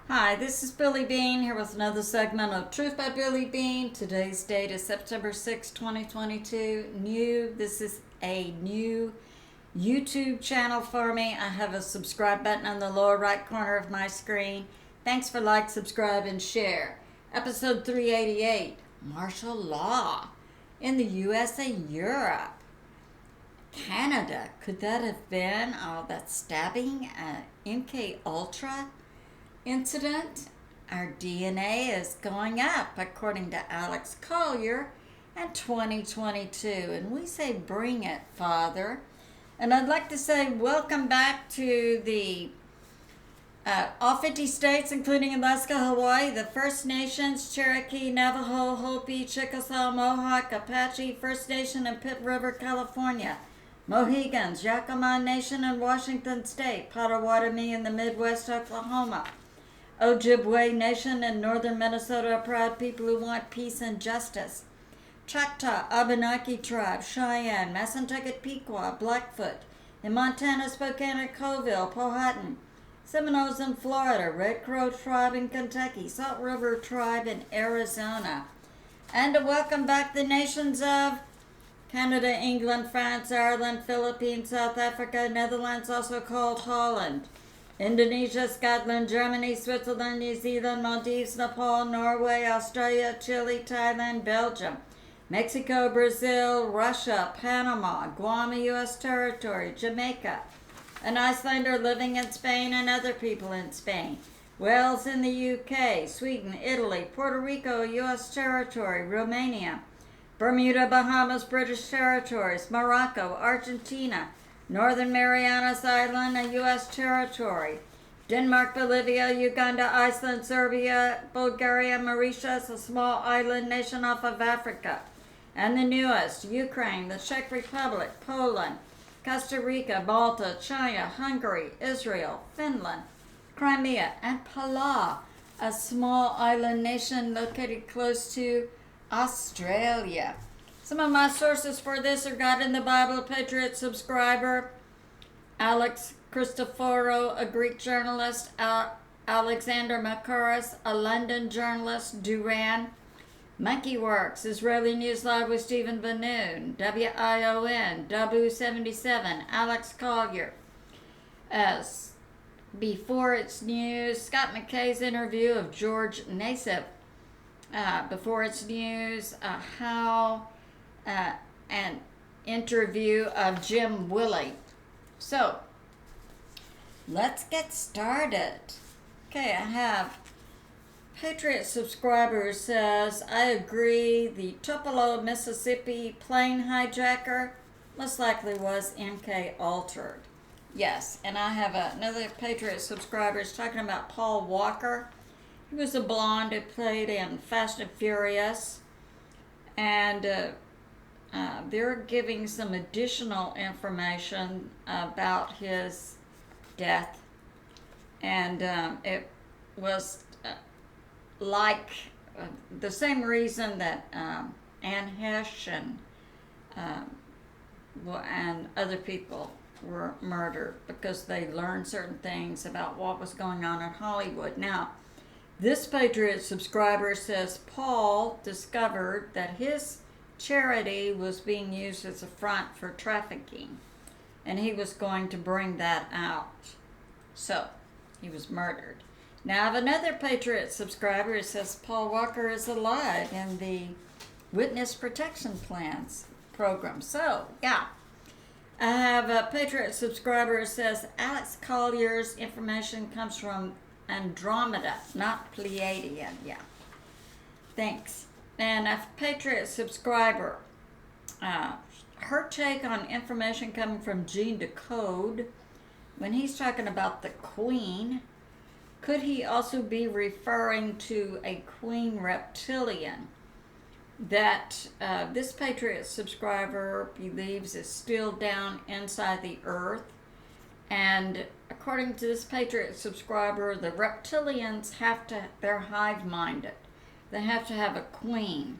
Hi, this is Billie Beene here with another segment of Truth by Billie Beene. Today's date is September 6, 2022. This is a new YouTube channel for me. I have a subscribe button on the lower right corner of my screen. Thanks for like, subscribe, and share. Episode 388, Martial Law in the USA, Europe. Canada, could that have been that stabbing MK Ultra incident? Our DNA is going up, according to Alex Collier, in 2022. And we say, bring it, Father. And I'd like to say welcome back to the all 50 states, including Alaska, Hawaii, the First Nations, Cherokee, Navajo, Hopi, Chickasaw, Mohawk, Apache, First Nation, and Pitt River, California. Mohegans, Yakama Nation in Washington State, Potawatomi in the Midwest, Oklahoma. Ojibwe Nation in northern Minnesota, proud people who want peace and justice. Choctaw, Abenaki Tribe, Cheyenne, Massanutten, Pequot, Blackfoot. In Montana, Spokane and Colville, Powhatan. Seminoles in Florida, Red Crow Tribe in Kentucky, Salt River Tribe in Arizona. And to welcome back the nations of Canada, England, France, Ireland, Philippines, South Africa, Netherlands, also called Holland. Indonesia, Scotland, Germany, Switzerland, New Zealand, Maldives, Nepal, Norway, Australia, Chile, Thailand, Belgium, Mexico, Brazil, Russia, Panama, Guam, U.S. territory, Jamaica, an Icelander living in Spain and other people in Spain, Wales in the UK, Sweden, Italy, Puerto Rico, U.S. territory, Romania, Bermuda, Bahamas, British territories, Morocco, Argentina, Northern Marianas Island, a U.S. territory, Denmark, Bolivia, Uganda, Iceland, Serbia, Bulgaria, Mauritius, a small island nation off of Africa, and the newest, Ukraine, the Czech Republic, Poland, Costa Rica, Malta, China, Hungary, Israel, Finland, Crimea, and Palau, a small island nation located close to Australia. Some of my sources for this are God in the Bible, Patriot subscriber, Alex Christophoro, a Greek journalist, Alexander Makaris, a London journalist, Duran, Monkey Werx, Israeli News Live with Stephen Ben-Nun, WION, W77, Alex Collier, Beforeitsnews, Scott McKay's interview of George Nasif, Beforeitsnews, an interview of Jim Willie. So, let's get started. Okay, I have Patriot subscriber says, I agree, the Tupelo, Mississippi plane hijacker most likely was MK altered. Yes, and I have another Patriot subscriber talking about Paul Walker. He was a blonde who played in Fast and Furious, and they're giving some additional information about his death, and it was the same reason that Anne Hesh and other people were murdered, because they learned certain things about what was going on in Hollywood. Now, this Patriot subscriber says Paul discovered that his charity was being used as a front for trafficking, and he was going to bring that out. So, he was murdered. Now, I have another Patriot subscriber who says Paul Walker is alive in the Witness Protection Plans program. So, yeah. I have a Patriot subscriber who says Alex Collier's information comes from Andromeda, not Pleiadian. Yeah. Thanks. And a Patriot subscriber, her take on information coming from Gene Decode, when he's talking about the Queen, could he also be referring to a Queen reptilian that this Patriot subscriber believes is still down inside the earth? And according to this Patriot subscriber, the reptilians they're hive-minded. They have to have a queen.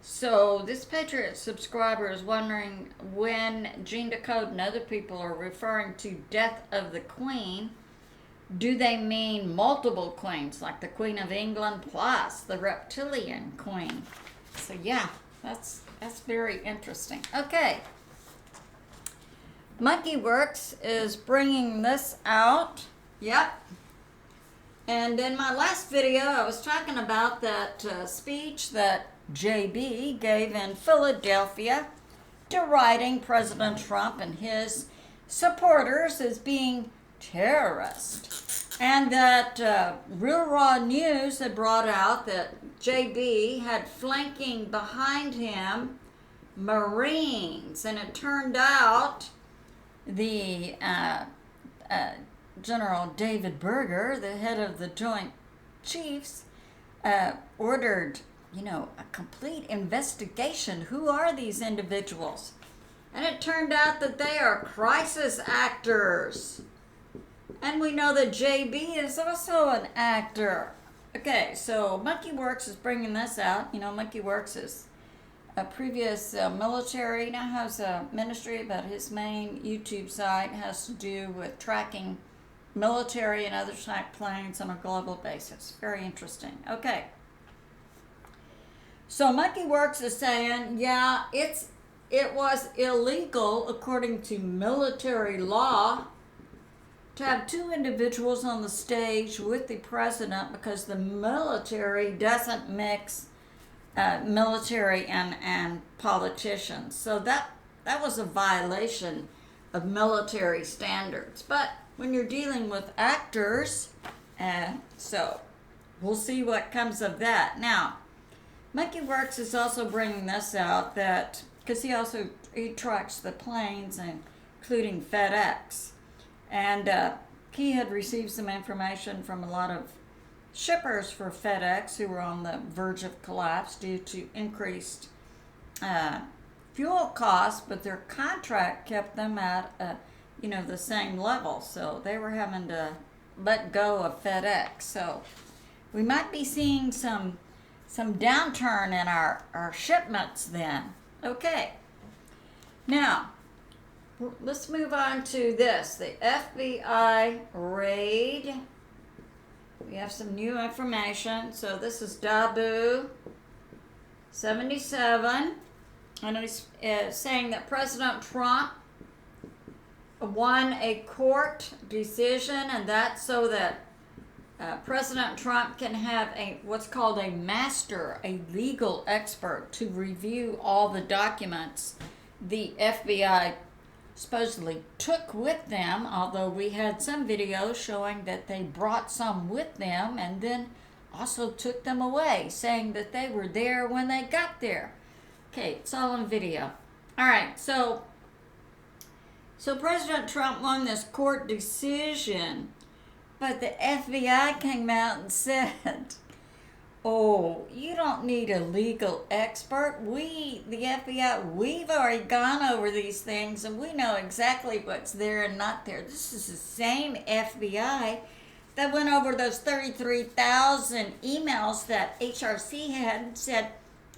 So this Patriot subscriber is wondering, when Gene Decode and other people are referring to death of the Queen, do they mean multiple queens, like the Queen of England plus the reptilian queen? So yeah, that's very interesting. Okay. Monkey Werx is bringing this out. Yep. And in my last video, I was talking about that speech that JB gave in Philadelphia, deriding President Trump and his supporters as being terrorists. And that Real Raw News had brought out that JB had flanking behind him Marines. And it turned out the General David Berger, the head of the Joint Chiefs, ordered, a complete investigation. Who are these individuals? And it turned out that they are crisis actors. And we know that JB is also an actor. Okay, so Monkey Werx is bringing this out. Monkey Werx is a previous military, now has a ministry, but his main YouTube site has to do with tracking military and other type planes on a global basis. Very interesting. Okay. So Monkey Werx is saying, yeah, it was illegal according to military law to have two individuals on the stage with the president because the military doesn't mix military and politicians. So that was a violation of military standards. But when you're dealing with actors, so we'll see what comes of that. Now, Monkey Werx is also bringing this out that, because he tracks the planes, including FedEx. And he had received some information from a lot of shippers for FedEx who were on the verge of collapse due to increased fuel costs, but their contract kept them at the same level, so they were having to let go of FedEx. So we might be seeing some downturn in our shipments then. Okay. Now, let's move on to this, the FBI raid. We have some new information. So this is Dabu 77, and it's saying that President Trump won a court decision, and that's so that President Trump can have what's called a master, a legal expert, to review all the documents the FBI supposedly took with them, although we had some videos showing that they brought some with them and then also took them away, saying that they were there when they got there. Okay, it's all on video. All right, so President Trump won this court decision, but the FBI came out and said, oh, you don't need a legal expert. The FBI, we've already gone over these things and we know exactly what's there and not there. This is the same FBI that went over those 33,000 emails that HRC had and said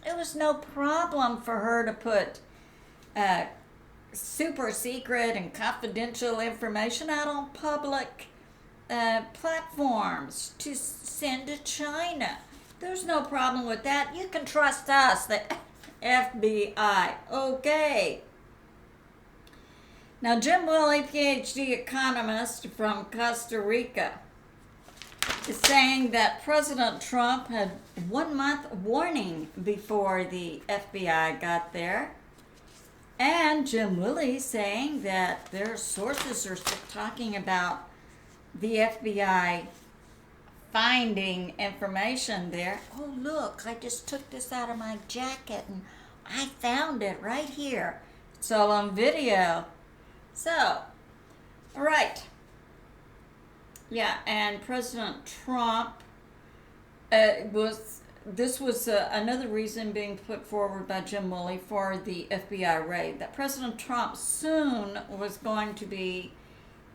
it was no problem for her to put super secret and confidential information out on public platforms to send to China. There's no problem with that. You can trust us, the FBI. Okay. Now, Jim Willie, PhD economist from Costa Rica, is saying that President Trump had 1 month warning before the FBI got there. And Jim Willie saying that their sources are still talking about the FBI finding information there. Oh, look, I just took this out of my jacket and I found it right here. It's all on video. So, all right. Yeah, and President Trump this was another reason being put forward by Jim Willie for the FBI raid, that President Trump soon was going to be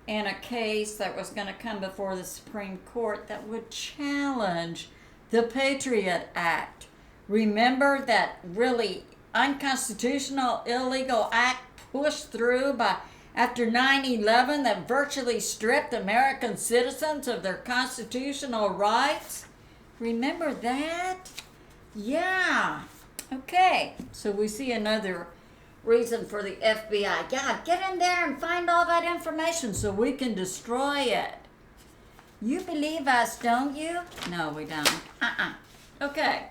in a case that was going to come before the Supreme Court that would challenge the Patriot Act. Remember that really unconstitutional, illegal act pushed through by after 9/11 that virtually stripped American citizens of their constitutional rights. Remember that? Yeah. Okay. So we see another reason for the FBI. Yeah, get in there and find all that information so we can destroy it. You believe us, don't you? No, we don't. Okay.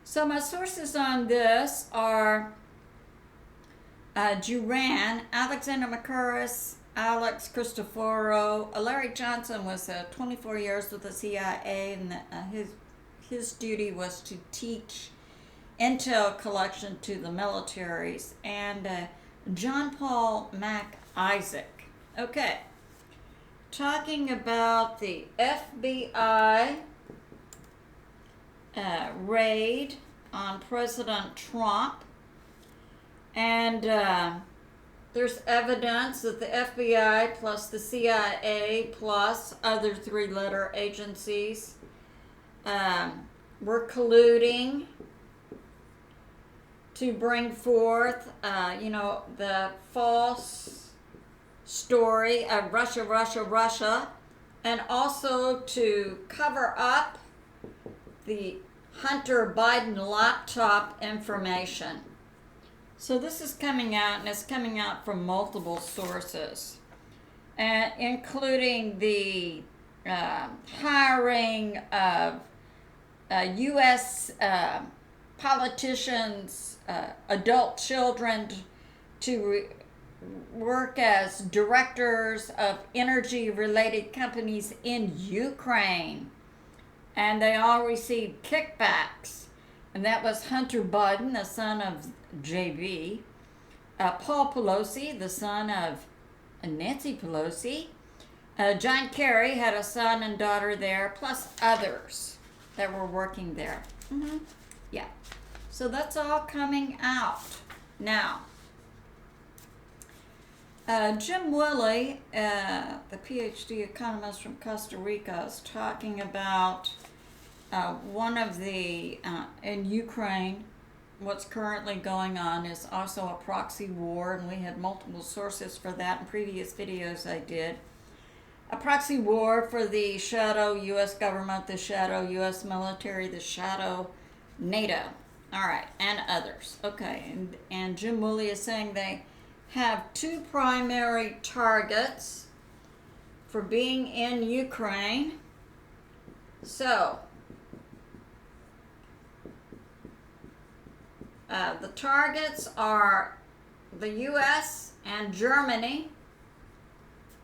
So my sources on this are Duran, Alexander McCurris, Alex Cristoforo. Larry Johnson was 24 years with the CIA, and his duty was to teach intel collection to the militaries. And John Paul Mac Isaac. Okay. Talking about the FBI raid on President Trump. And there's evidence that the FBI plus the CIA plus other three-letter agencies were colluding to bring forth, the false story of Russia, and also to cover up the Hunter Biden laptop information. So this is coming out, and it's coming out from multiple sources, including the hiring of U.S. Politicians, adult children to work as directors of energy-related companies in Ukraine. And they all received kickbacks. And that was Hunter Biden, the son of JB, Paul Pelosi, the son of Nancy Pelosi, John Kerry had a son and daughter there, plus others that were working there. Yeah. So that's all coming out now. Jim Willie, the PhD economist from Costa Rica, is talking about one of the, in Ukraine, what's currently going on is also a proxy war, and we had multiple sources for that in previous videos I did. A proxy war for the shadow U.S. government, the shadow U.S. military, the shadow NATO. All right, and others. Okay, and Jim Willie is saying they have two primary targets for being in Ukraine. So, the targets are the U.S. and Germany.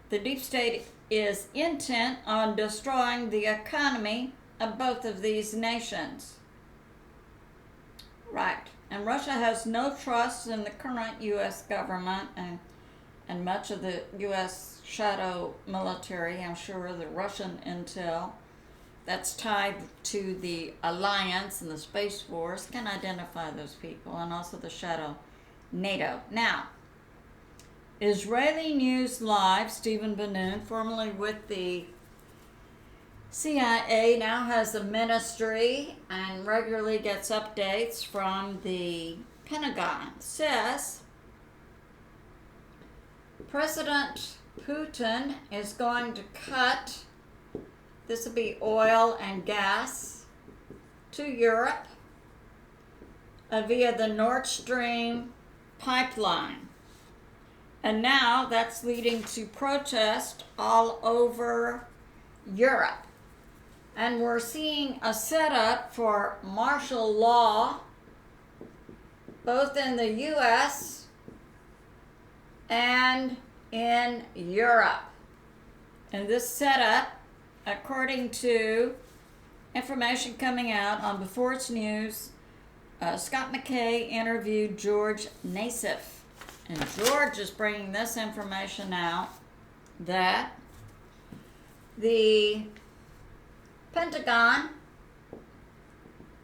The deep state is intent on destroying the economy of both of these nations. Right. And Russia has no trust in the current U.S. government and much of the U.S. shadow military. I'm sure the Russian intel that's tied to the alliance and the Space Force can identify those people, and also the shadow NATO. Now, Israeli News Live, Stephen Ben-Nun, formerly with the CIA, now has a ministry and regularly gets updates from the Pentagon. Says President Putin is going to cut, this will be oil and gas, to Europe via the Nord Stream pipeline. And now that's leading to protest all over Europe. And we're seeing a setup for martial law both in the U.S. and in Europe. And this setup, according to information coming out on Beforeitsnews, Scott McKay interviewed George Nasif. And George is bringing this information out that the Pentagon,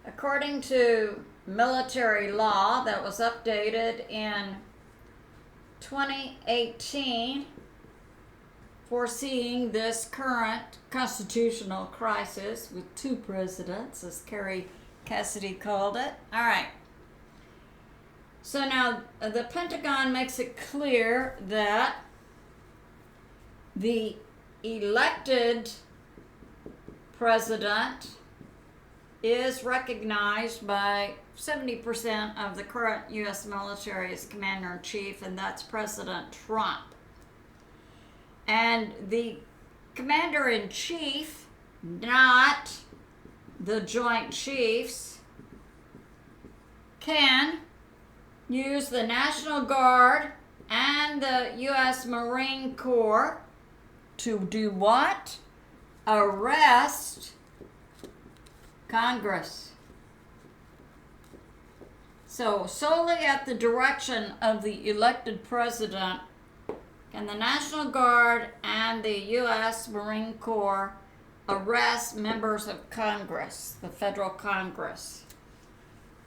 according to military law that was updated in 2018, foreseeing this current constitutional crisis with two presidents, as Carrie Cassidy called it. All right. So now the Pentagon makes it clear that the elected president is recognized by 70% of the current U.S. military as commander-in-chief, and that's President Trump. And the commander-in-chief, not the Joint Chiefs, can use the National Guard and the U.S. Marine Corps to do what? Arrest Congress. So, solely at the direction of the elected president can the National Guard and the U.S. Marine Corps arrest members of Congress, the federal Congress.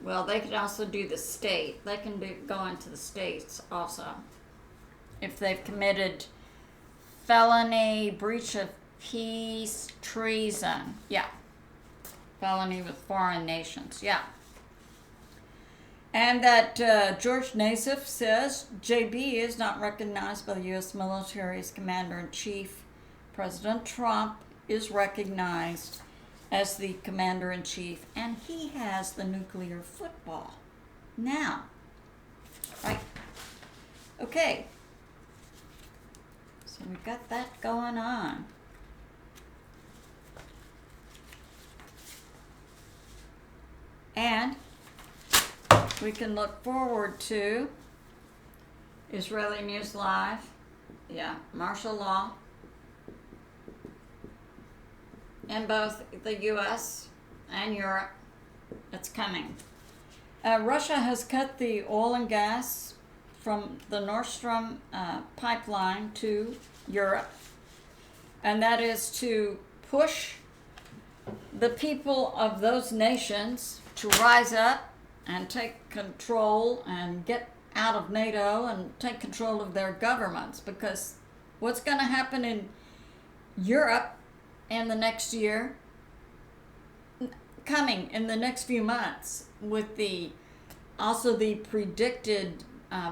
Well, they can also do the state. They can go into the states also if they've committed felony, breach of peace, treason. Yeah. Felony with foreign nations. Yeah. And that George Nasif says JB is not recognized by the U.S. military as commander-in-chief. President Trump is recognized as the commander-in-chief, and he has the nuclear football now. Right? Okay. So we've got that going on. And we can look forward to Israeli News Live. Yeah, martial law in both the U.S. and Europe. It's coming. Russia has cut the oil and gas from the Nord Stream pipeline to Europe, and that is to push the people of those nations to rise up and take control and get out of NATO and take control of their governments, because what's going to happen in Europe in the next year, coming in the next few months, with the predicted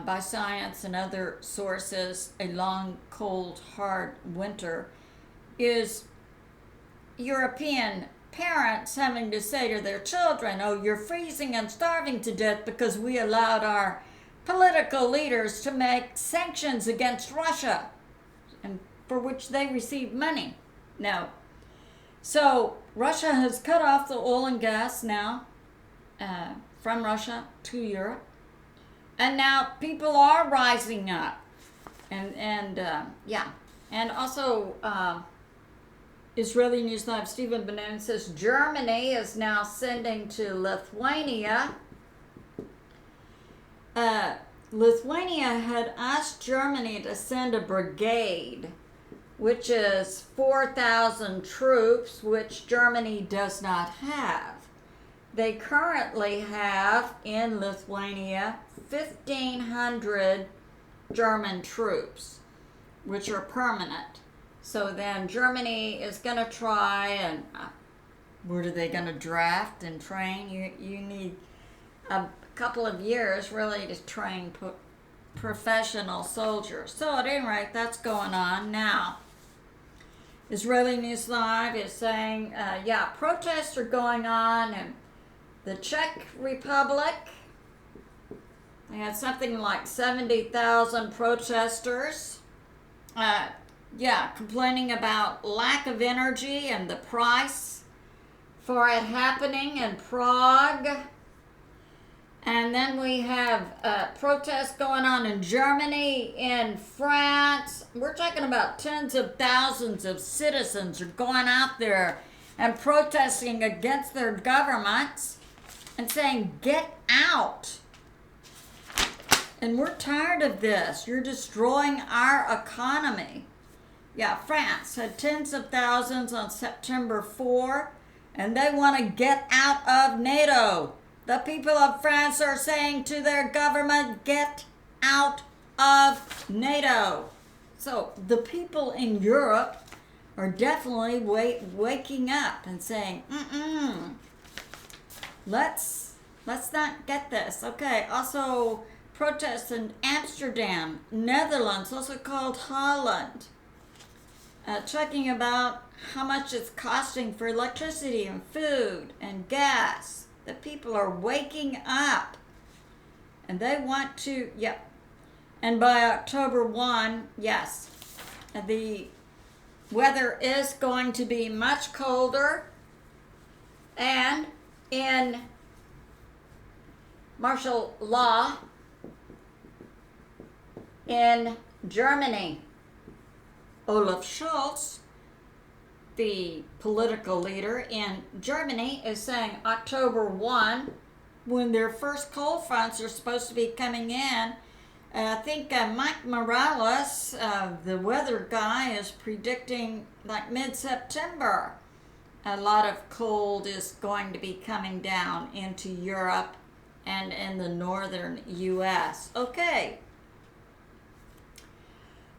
by science and other sources a long, cold, hard winter, is European parents having to say to their children, oh, you're freezing and starving to death because we allowed our political leaders to make sanctions against Russia, and for which they received money. No. So Russia has cut off the oil and gas now from Russia to Europe, and now people are rising up, and also Israeli News Live Stephen Ben-Nun says Germany is now sending to Lithuania. Lithuania had asked Germany to send a brigade, which is 4,000 troops, which Germany does not have. They currently have in Lithuania 1,500 German troops, which are permanent. So then Germany is going to try and, what are they going to draft and train? You need a couple of years really to train professional soldiers. So at any rate, that's going on now. Israeli News Live is saying, protests are going on in the Czech Republic. They had something like 70,000 protesters. Complaining about lack of energy and the price for it happening in Prague. And then we have protests going on in Germany, in France. We're talking about tens of thousands of citizens are going out there and protesting against their governments and saying, get out. And we're tired of this. You're destroying our economy. Yeah, France had tens of thousands on September 4, and they want to get out of NATO. The people of France are saying to their government, get out of NATO. So the people in Europe are definitely waking up and saying, let's not get this. Okay, also protests in Amsterdam, Netherlands, also called Holland. talking about how much it's costing for electricity and food and gas. The people are waking up and they want to, yep. And by October 1, yes, the weather is going to be much colder. And in martial law in Germany, Olaf Scholz, the political leader in Germany, is saying October 1, when their first cold fronts are supposed to be coming in. I think Mike Morales, the weather guy, is predicting like mid-September. A lot of cold is going to be coming down into Europe and in the northern U.S. Okay.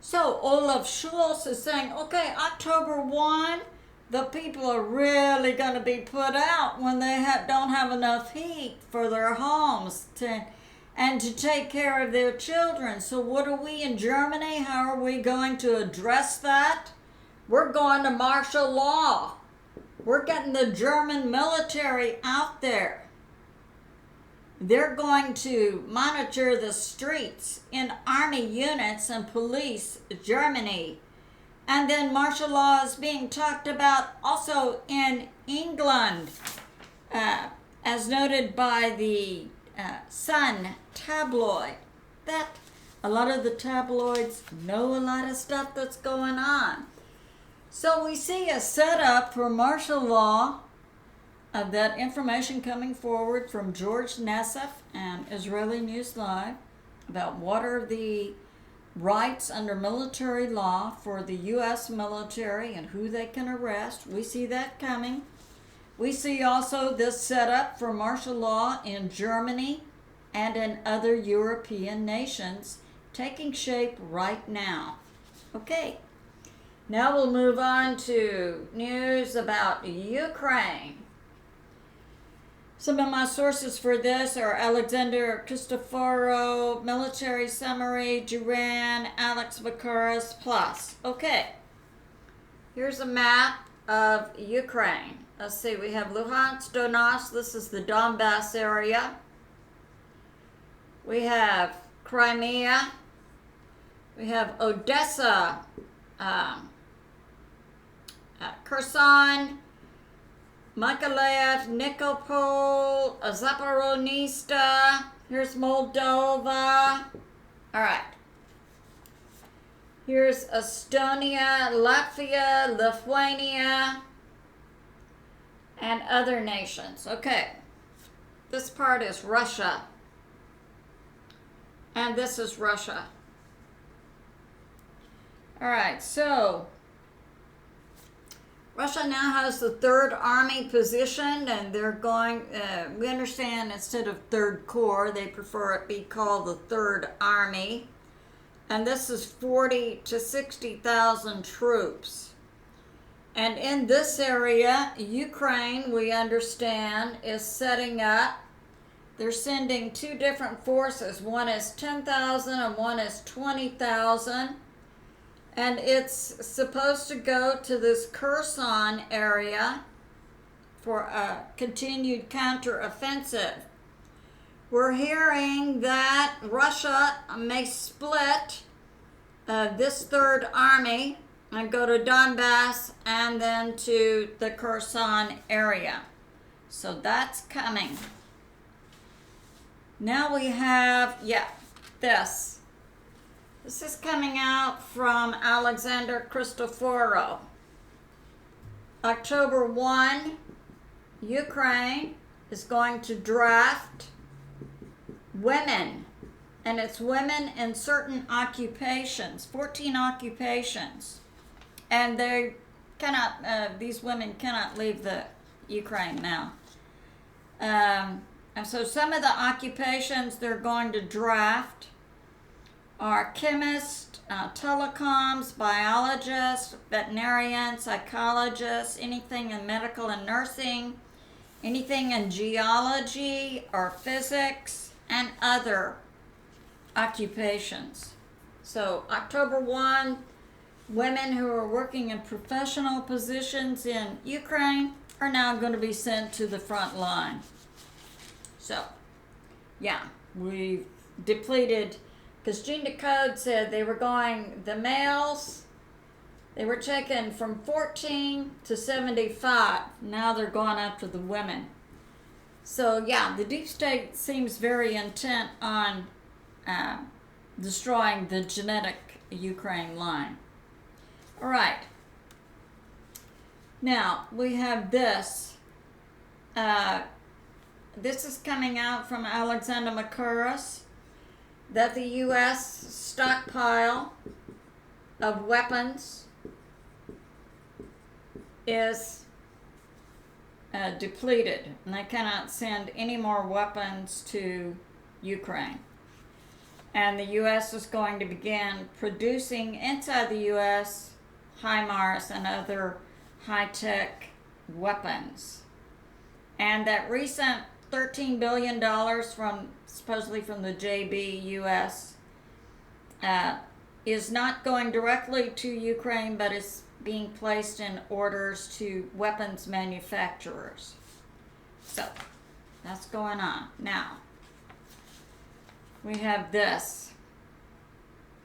So Olaf Scholz is saying, okay, October 1, the people are really going to be put out when they don't have enough heat for their homes and to take care of their children. So what are we in Germany? How are we going to address that? We're going to martial law. We're getting the German military out there. They're going to monitor the streets in army units and police Germany. And then martial law is being talked about also in England, as noted by the Sun tabloid. That a lot of the tabloids know a lot of stuff that's going on. So we see a setup for martial law. That information coming forward from George Nasif and Israeli News Live about what are the rights under military law for the U.S. military and who they can arrest. We see that coming. We see also this setup for martial law in Germany and in other European nations taking shape right now. Okay, now we'll move on to news about Ukraine. Some of my sources for this are Alexander Cristoforo, Military Summary, Duran, Alex Collier Plus. Okay, here's a map of Ukraine. Let's see, we have Luhansk, Donetsk, this is the Donbass area. We have Crimea. We have Odessa, Kherson, Mykolaiv, Nikopol, Zaporizhzhia. Here's Moldova. All right. Here's Estonia, Latvia, Lithuania, and other nations. Okay. This part is Russia. And this is Russia. All right, so Russia now has the 3rd Army positioned, and they're going, we understand instead of 3rd Corps, they prefer it be called the 3rd Army. And this is 40 to 60,000 troops. And in this area, Ukraine, we understand, is setting up. They're sending 2 different forces. One is 10,000 and one is 20,000. And it's supposed to go to this Kherson area for a continued counteroffensive. We're hearing that Russia may split this 3rd Army and go to Donbass and then to the Kherson area. So that's coming. Now we have, this. This is coming out from Alexander Cristoforo. October 1, Ukraine is going to draft women. And it's women in certain occupations, 14 occupations. And they cannot, these women cannot leave the Ukraine now. And so some of the occupations they're going to draft are chemists, telecoms, biologists, veterinarians, psychologists, anything in medical and nursing, anything in geology or physics, and other occupations. So October 1, women who are working in professional positions in Ukraine are now going to be sent to the front line. So, yeah, we've depleted, because Gene Decode said they were going, the males, they were taken from 14 to 75. Now they're going after the women. So, yeah, the deep state seems very intent on destroying the genetic Ukraine line. All right. Now, we have this. This is coming out from Alexander McKay, that the U.S. stockpile of weapons is depleted, and they cannot send any more weapons to Ukraine. And the U.S. is going to begin producing inside the U.S. HIMARS and other high-tech weapons. And that recent $13 billion supposedly from the JB U.S. Is not going directly to Ukraine, but is being placed in orders to weapons manufacturers. So, that's going on. Now, we have this.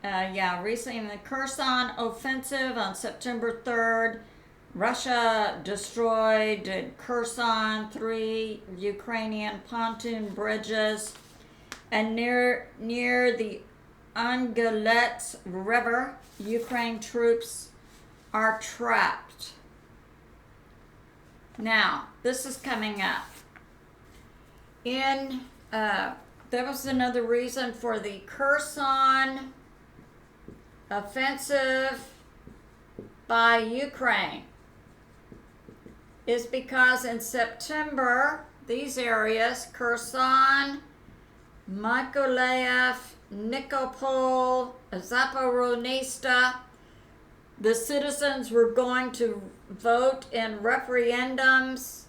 Recently in the Kherson offensive on September 3rd, Russia destroyed in Kherson 3 Ukrainian pontoon bridges, and near the Untitled River, Ukraine troops are trapped. Now, this is coming up. There was another reason for the Kherson offensive by Ukraine, is because in September, these areas, Kherson, Mykolaiv, Nikopol, Zaporizhzhia, the citizens were going to vote in referendums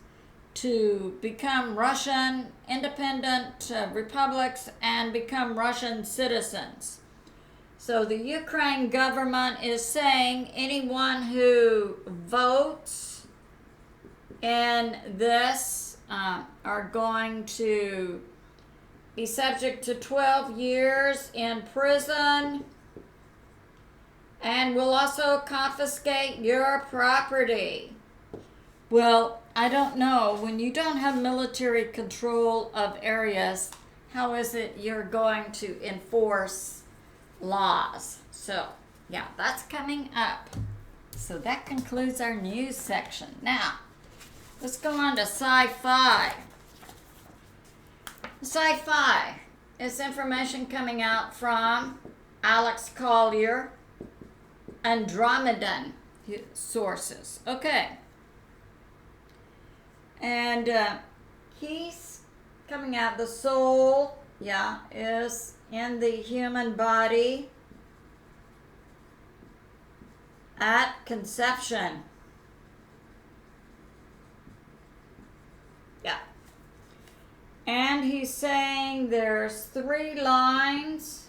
to become Russian independent republics and become Russian citizens. So the Ukraine government is saying anyone who votes in this are going to be subject to 12 years in prison, and will also confiscate your property. Well, I don't know. When you don't have military control of areas, how is it you're going to enforce laws? So, yeah, that's coming up. So that concludes our news section. Now, let's go on to sci-fi. Sci-fi is information coming out from Alex Collier, Andromedan sources. Okay. And he's coming out, the soul, is in the human body at conception. Yeah. And he's saying there's 3 lines.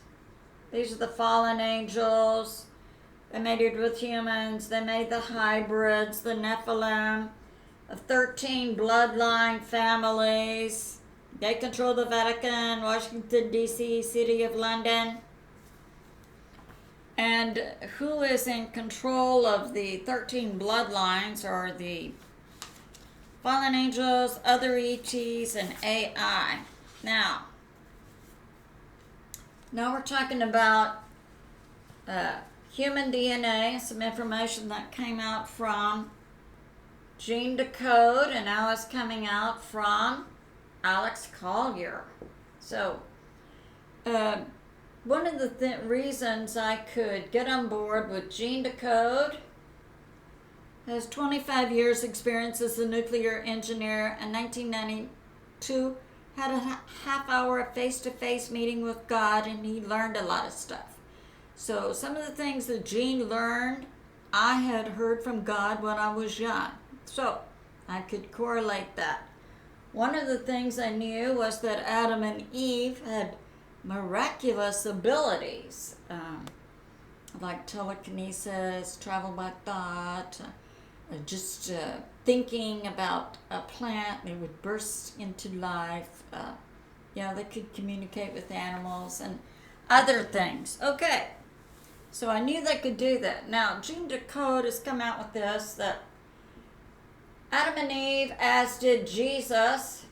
These are the fallen angels. They mated with humans. They made the hybrids, the Nephilim, of 13 bloodline families. They control the Vatican, Washington, D.C., City of London. And who is in control of the 13 bloodlines are the fallen angels, other ETs, and AI. Now we're talking about human DNA, some information that came out from Gene Decode, and now it's coming out from Alex Collier. So, one of the reasons I could get on board with Gene Decode, has 25 years experience as a nuclear engineer. In 1992, had a half-hour face-to-face meeting with God, and he learned a lot of stuff. So some of the things that Gene learned, I had heard from God when I was young. So I could correlate that. One of the things I knew was that Adam and Eve had miraculous abilities. like telekinesis, travel by thought, just thinking about a plant, it would burst into life. They could communicate with animals and other things. Okay, so I knew they could do that. Now, Gene Decode has come out with this, that Adam and Eve, as did Jesus,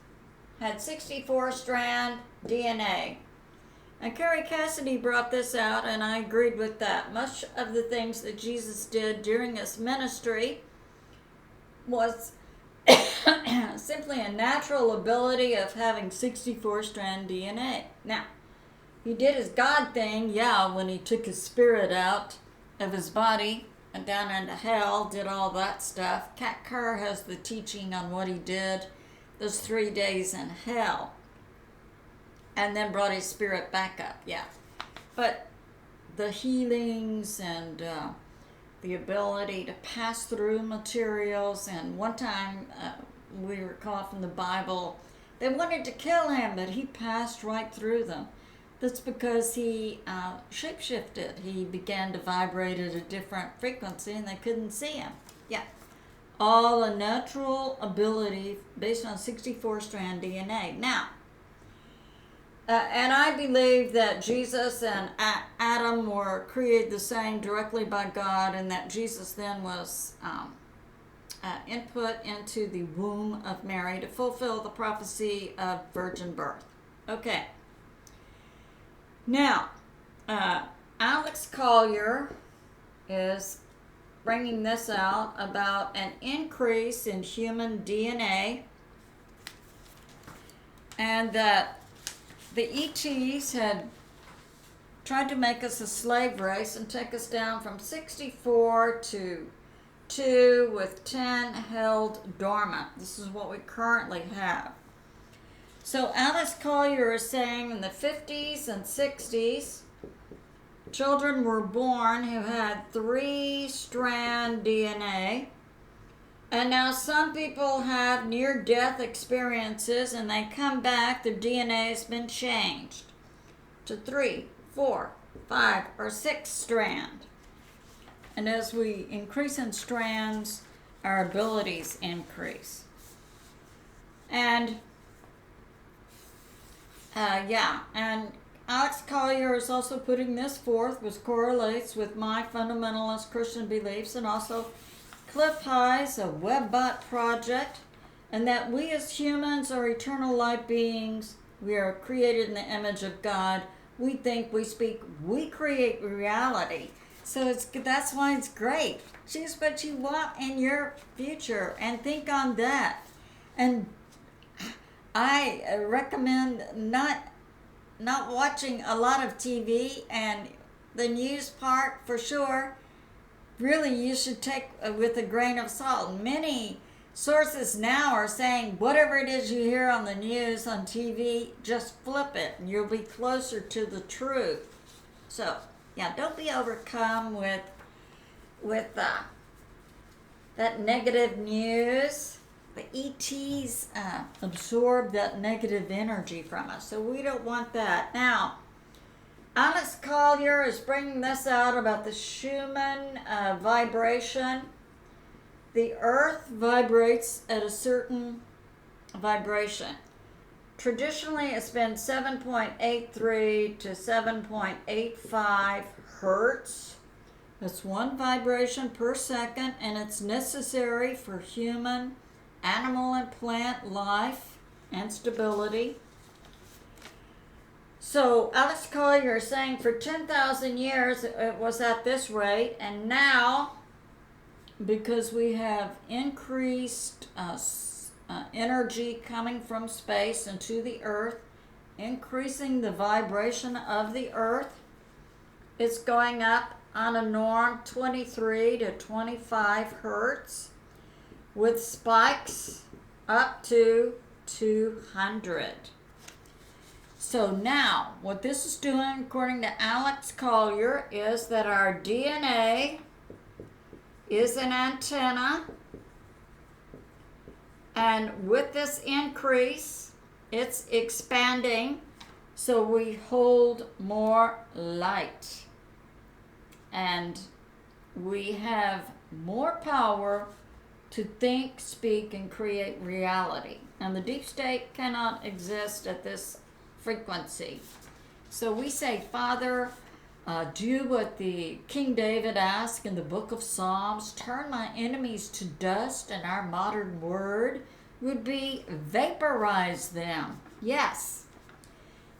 had 64-strand DNA. And Carrie Cassidy brought this out, and I agreed with that. Much of the things that Jesus did during his ministry was simply a natural ability of having 64-strand DNA. Now, he did his God thing, when he took his spirit out of his body and down into hell, did all that stuff. Kat Kerr has the teaching on what he did those 3 days in hell, and then brought his spirit back up, But the healings and the ability to pass through materials, and one time we recall from the Bible, they wanted to kill him, but he passed right through them. That's because he shapeshifted. He began to vibrate at a different frequency, and they couldn't see him. All a natural ability based on 64-strand DNA. Now, and I believe that Jesus and Adam were created the same directly by God, and that Jesus then was input into the womb of Mary to fulfill the prophecy of virgin birth. Okay. Now, Alex Collier is bringing this out about an increase in human DNA, and that the ETs had tried to make us a slave race and take us down from 64 to 2 with 10 held dormant. This is what we currently have. So Alex Collier is saying in the 50s and 60s, children were born who had 3-strand DNA. And now some people have near-death experiences, and they come back, their DNA has been changed to 3, 4, 5, or 6 strand. And as we increase in strands, our abilities increase. And and Alex Collier is also putting this forth, which correlates with my fundamentalist Christian beliefs, and also Cliff High's a WebBot project, and that we as humans are eternal light beings. We are created in the image of God. We think, we speak, we create reality. So that's why it's great. Choose what you want in your future and think on that. And I recommend not watching a lot of TV, and the news part for sure. Really, you should take with a grain of salt. Many sources now are saying whatever it is you hear on the news, on TV, just flip it and you'll be closer to the truth. So, don't be overcome with that negative news. The ETs absorb that negative energy from us, so we don't want that. Now, Alex Collier is bringing this out about the Schumann vibration. The Earth vibrates at a certain vibration. Traditionally, it's been 7.83 to 7.85 hertz. That's one vibration per second, and it's necessary for human, animal, and plant life and stability. So Alex Collier is saying for 10,000 years it was at this rate, and now, because we have increased energy coming from space into the Earth, increasing the vibration of the Earth, it's going up on a norm 23 to 25 hertz with spikes up to 200. So now, what this is doing, according to Alex Collier, is that our DNA is an antenna, and with this increase, it's expanding, so we hold more light. and we have more power to think, speak, and create reality. And the deep state cannot exist at this frequency. So we say, Father, do what the King David asked in the book of Psalms, turn my enemies to dust, and our modern word would be vaporize them. Yes.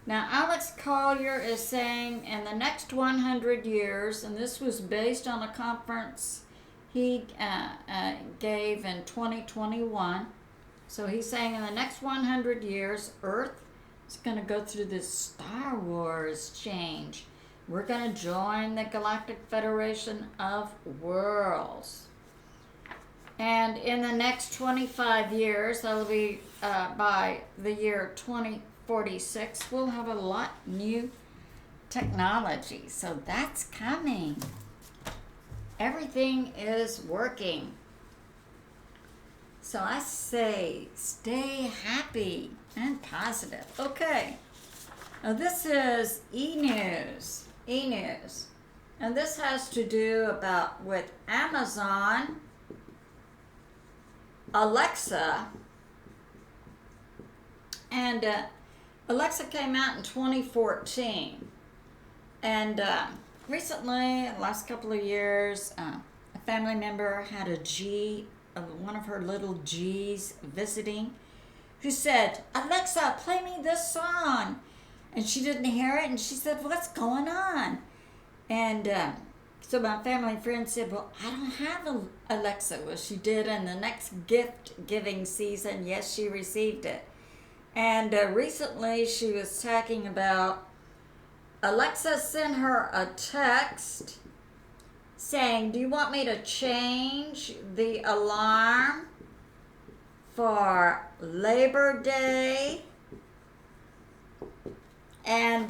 Now, Alex Collier is saying in the next 100 years, and this was based on a conference he gave in 2021. So he's saying in the next 100 years, Earth is going to go through this Star Wars change. We're going to join the Galactic Federation of Worlds. And in the next 25 years, that'll be by the year 2046, we'll have a lot new technology. So that's coming. Everything is working. So I say, stay happy and positive. Okay. Now this is E-News. E-News. And this has to do with Amazon, Alexa, and Alexa came out in 2014. And recently, in the last couple of years, a family member had one of her little G's visiting, who said, Alexa, play me this song. And she didn't hear it, and she said, what's going on? And so my family friend said, well, I don't have an Alexa. Well, she did in the next gift-giving season. Yes, she received it. And recently she was talking about Alexa sent her a text saying, do you want me to change the alarm for Labor Day? And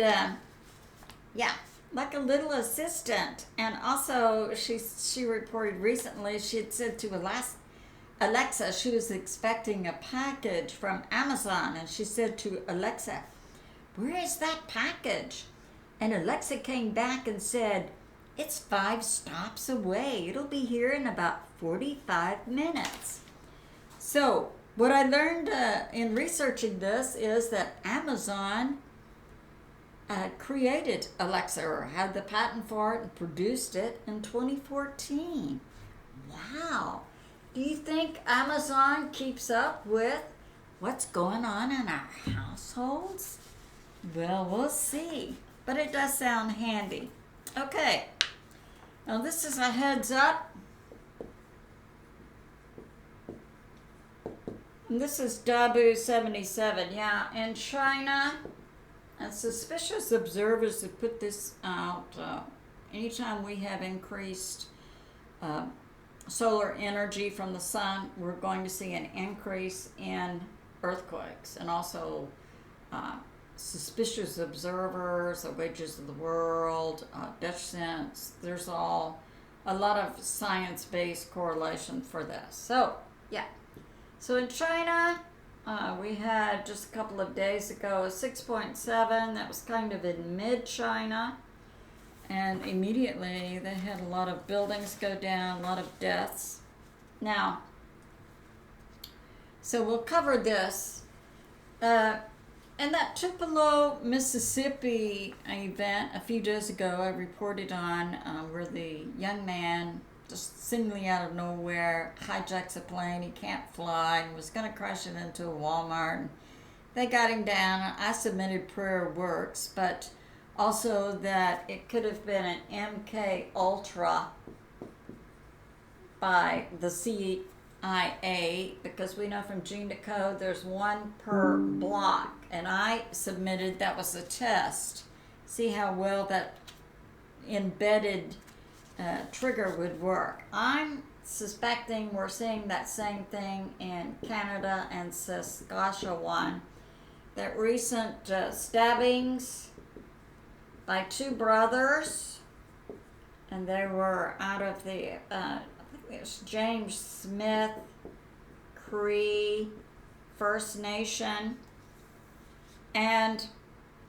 yeah, like a little assistant. And also she reported recently she had said to Alexa she was expecting a package from Amazon, and she said to Alexa, where is that package? And Alexa came back and said, it's 5 stops away. It'll be here in about 45 minutes. So what I learned in researching this is that Amazon created Alexa, or had the patent for it and produced it in 2014. Wow. Do you think Amazon keeps up with what's going on in our households? Well, we'll see. But it does sound handy. Okay. Now this is a heads up. And this is Dabu 77. Yeah, in China, and suspicious observers have put this out. Anytime we have increased solar energy from the sun, we're going to see an increase in earthquakes, and also suspicious observers, the Wages of the World, Dutch Sense. There's a lot of science-based correlation for this. So, yeah. So in China, we had just a couple of days ago a 6.7 that was kind of in mid-China, and immediately they had a lot of buildings go down, a lot of deaths. Now, so we'll cover this. In that Tupelo, Mississippi event a few days ago, I reported on where the young man just seemingly out of nowhere hijacks a plane. He can't fly and was going to crash it into a Walmart. And they got him down. I submitted prayer works, but also that it could have been an MK Ultra by the CIA, because we know from Gene to Code there's one per block, and I submitted that was a test. See how well that embedded trigger would work. I'm suspecting we're seeing that same thing in Canada and Saskatchewan. That recent stabbings by 2 brothers, and they were out of the I think it was James Smith Cree First Nation, and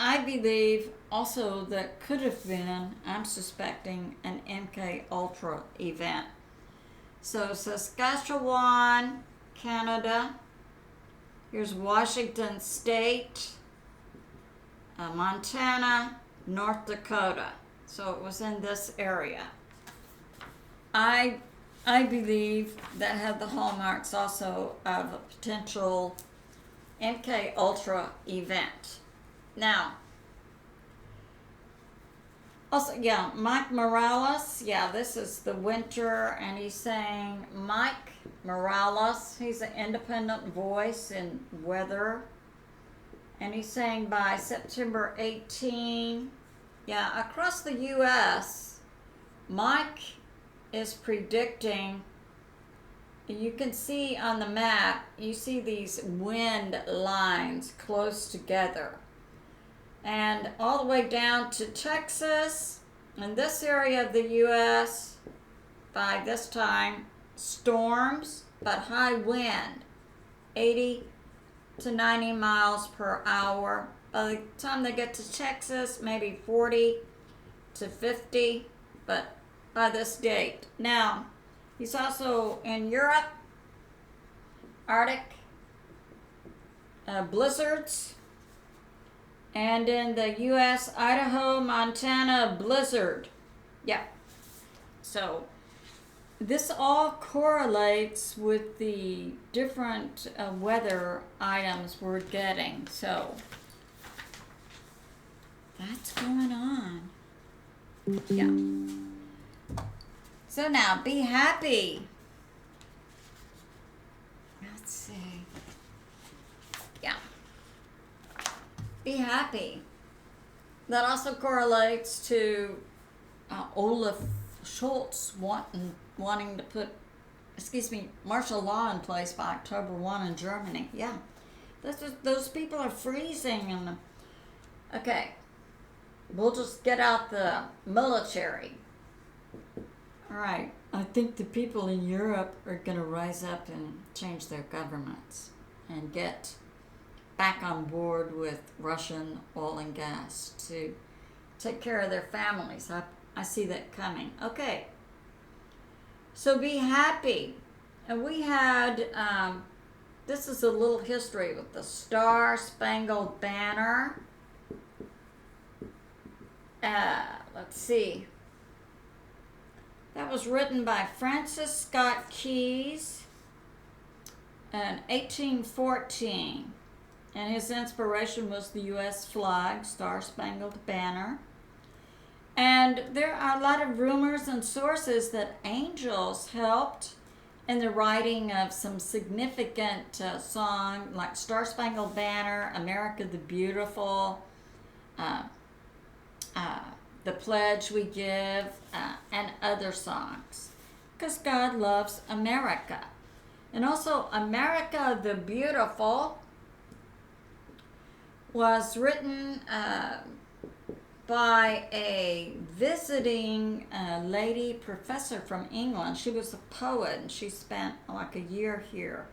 I believe also that could have been, I'm suspecting, an MK Ultra event. So Saskatchewan, Canada. Here's Washington State, Montana, North Dakota. So it was in this area. I believe that had the hallmarks also of a potential MK Ultra event. Now, also, yeah, Mike Morales, yeah, this is the winter, and he's saying Mike Morales, he's an independent voice in weather, and he's saying by September 18, yeah, across the U.S., Mike is predicting, you can see on the map, you see these wind lines close together. And all the way down to Texas, in this area of the U.S., by this time, storms, but high wind, 80 to 90 miles per hour. By the time they get to Texas, maybe 40 to 50, but by this date. Now, he's also in Europe, Arctic blizzards, and in the U.S., Idaho, Montana blizzard. Yeah. So this all correlates with the different weather items we're getting. So that's going on. Yeah. So now, be happy. Let's see. Yeah. Be happy. That also correlates to Olaf Scholz wanting to put, martial law in place by October 1 in Germany. Yeah. Those people are freezing. And okay. We'll just get out the military. All right. I think the people in Europe are going to rise up and change their governments and get back on board with Russian oil and gas to take care of their families. I see that coming. Okay. So be happy. And we had, this is a little history with the Star-Spangled Banner. Let's see. That was written by Francis Scott Keyes in 1814. And his inspiration was the U.S. flag, Star-Spangled Banner. And there are a lot of rumors and sources that angels helped in the writing of some significant songs like Star-Spangled Banner, America the Beautiful, The Pledge We Give, and other songs. Because God loves America. And also, America the Beautiful was written by a visiting lady professor from England. She was a poet, and she spent like a year here.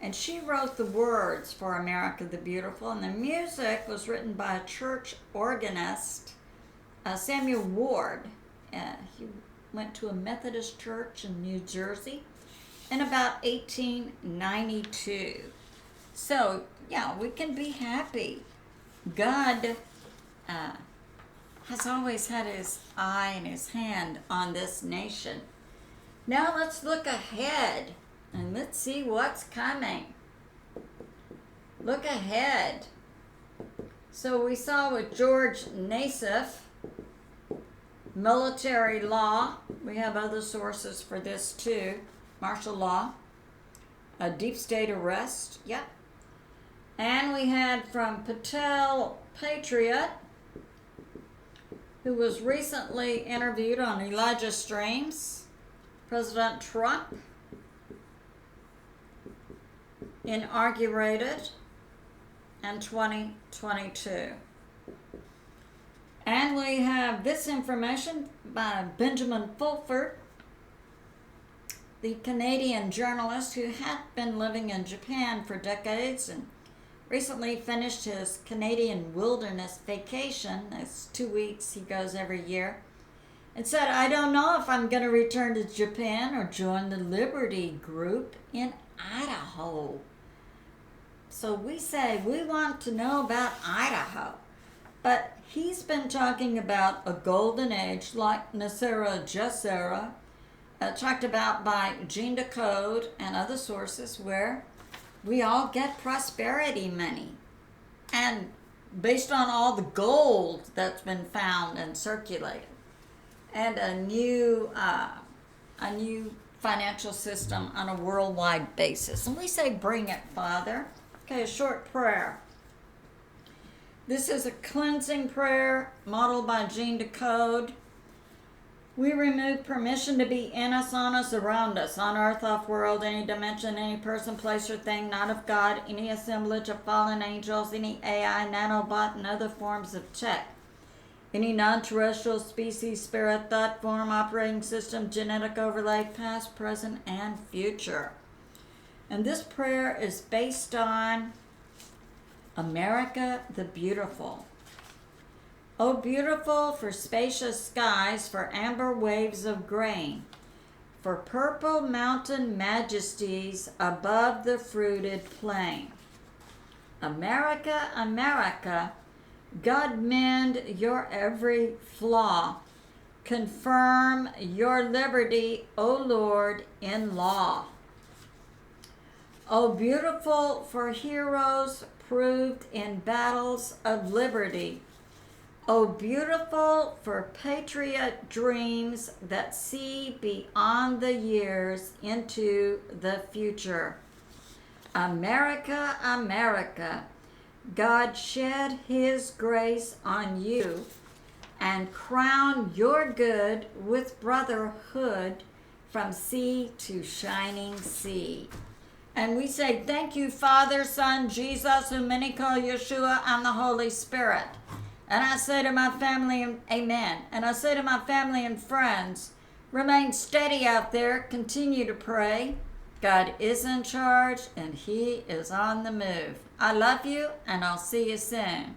And she wrote the words for America the Beautiful, and the music was written by a church organist, Samuel Ward. He went to a Methodist church in New Jersey in about 1892. So, yeah, we can be happy. God has always had his eye and his hand on this nation. Now let's look ahead and let's see what's coming. Look ahead. So we saw with George Nasif, military law. We have other sources for this too. Martial law. A deep state arrest. Yep. And we had from Patel Patriot, who was recently interviewed on Elijah Streams, President Trump inaugurated in 2022. And we have this information by Benjamin Fulford, the Canadian journalist who had been living in Japan for decades and recently finished his Canadian wilderness vacation. It's 2 weeks, he goes every year. And said, I don't know if I'm going to return to Japan or join the Liberty Group in Idaho. So we say we want to know about Idaho. But he's been talking about a golden age like Nasif-J, talked about by Gene Decode and other sources, where we all get prosperity money. And based on all the gold that's been found and circulated. And a new financial system on a worldwide basis. And we say, bring it, Father. Okay, a short prayer. This is a cleansing prayer modeled by Gene Decode. We remove permission to be in us, on us, around us, on earth, off world, any dimension, any person, place, or thing not of God, any assemblage of fallen angels, any AI, nanobot, and other forms of tech. Any non-terrestrial species, spirit, thought, form, operating system, genetic overlay, past, present, and future. And this prayer is based on America the Beautiful. Oh, beautiful for spacious skies, for amber waves of grain, for purple mountain majesties above the fruited plain. America, America, God mend your every flaw. Confirm your liberty, O Lord, in law. O beautiful for heroes proved in battles of liberty. O beautiful for patriot dreams that see beyond the years into the future. America, America, God shed his grace on you and crown your good with brotherhood from sea to shining sea. And we say, thank you, Father, Son, Jesus, whom many call Yeshua, and the Holy Spirit. And I say to my family, amen. And I say to my family and friends, remain steady out there, continue to pray. God is in charge, and he is on the move. I love you, and I'll see you soon.